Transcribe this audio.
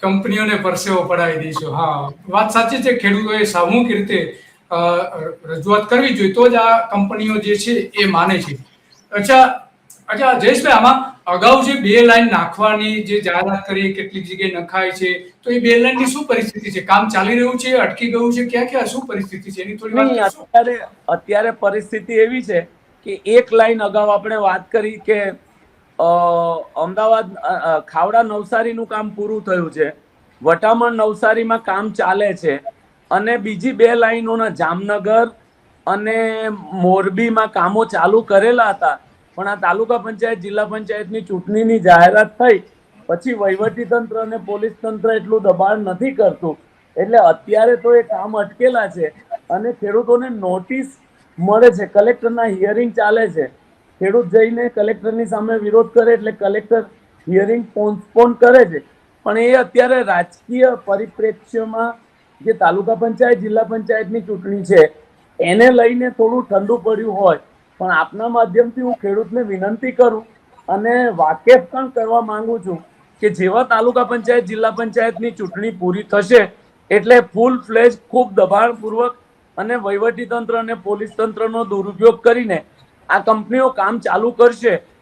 કંપનીઓને પરસેવો પડાવી દઈશું. હા, વાત સાચી છે. ખેડૂતોએ સામૂહિક રીતે અ, રજૂઆત કરવી જોઈએ તો જ આ કંપનીઓ જે છે એ માને છે. અચ્છા, અચ્છા જયેશભાઈ, આમાં અગાઉ જે 2 લાઈન નાખવાની જે જાહેરાત કરી, કેટલીક જગ્યાએ નખાય છે, તો એ 2 લાઈનની શું પરિસ્થિતિ છે? કામ ચાલી રહ્યું છે, અટકી ગયું છે, ક્યાં ક્યાં શું પરિસ્થિતિ છે એની થોડી વાત નહીં, કરશો? અત્યારે અત્યારે પરિસ્થિતિ એવી છે કે એક લાઈન અગાઉ આપણે વાત કરી કે અમદાવાદ ખાવડા નવસારીનું કામ પૂરું થયું છે, વટામણ નવસારીમાં કામ ચાલે છે, અને બીજી 2 લાઈનોના જામનગર અને મોરબીમાં કામો ચાલુ કરેલા હતા. પણ આ તાલુકા પંચાયત જિલ્લા પંચાયતની ચૂંટણીની જાહેરાત થઈ પછી વહીવટી તંત્ર અને પોલીસ તંત્ર એટલું દબાણ નથી કરતું, એટલે અત્યારે તો એ કામ અટકેલા છે અને ખેડૂતોને નોટિસ મળે છે. કલેક્ટરના હિયરિંગ ચાલે છે. ખેડૂત જઈને કલેક્ટરની સામે વિરોધ કરે એટલે કલેક્ટર હિયરિંગ પોસ્ટપોન કરે છે. પણ એ અત્યારે રાજકીય પરિપ્રેક્ષ્યમાં જે તાલુકા પંચાયત જિલ્લા પંચાયતની ચૂંટણી છે એને લઈને થોડું ઠંડુ પડ્યું હોય. પણ આપના માધ્યમથી હું ખેડૂતને વિનંતી કરું અને વાકેફ પણ કરવા માંગુ છું કે જેવા તાલુકા પંચાયત જિલ્લા પંચાયતની ચૂંટણી પૂરી થશે એટલે ફૂલ ફ્લેજ ખૂબ દબાણપૂર્વક અને વહીવટી તંત્ર અને પોલીસ તંત્રનો દુરુપયોગ કરીને આ કંપનીઓ કામ ચાલુ કરશે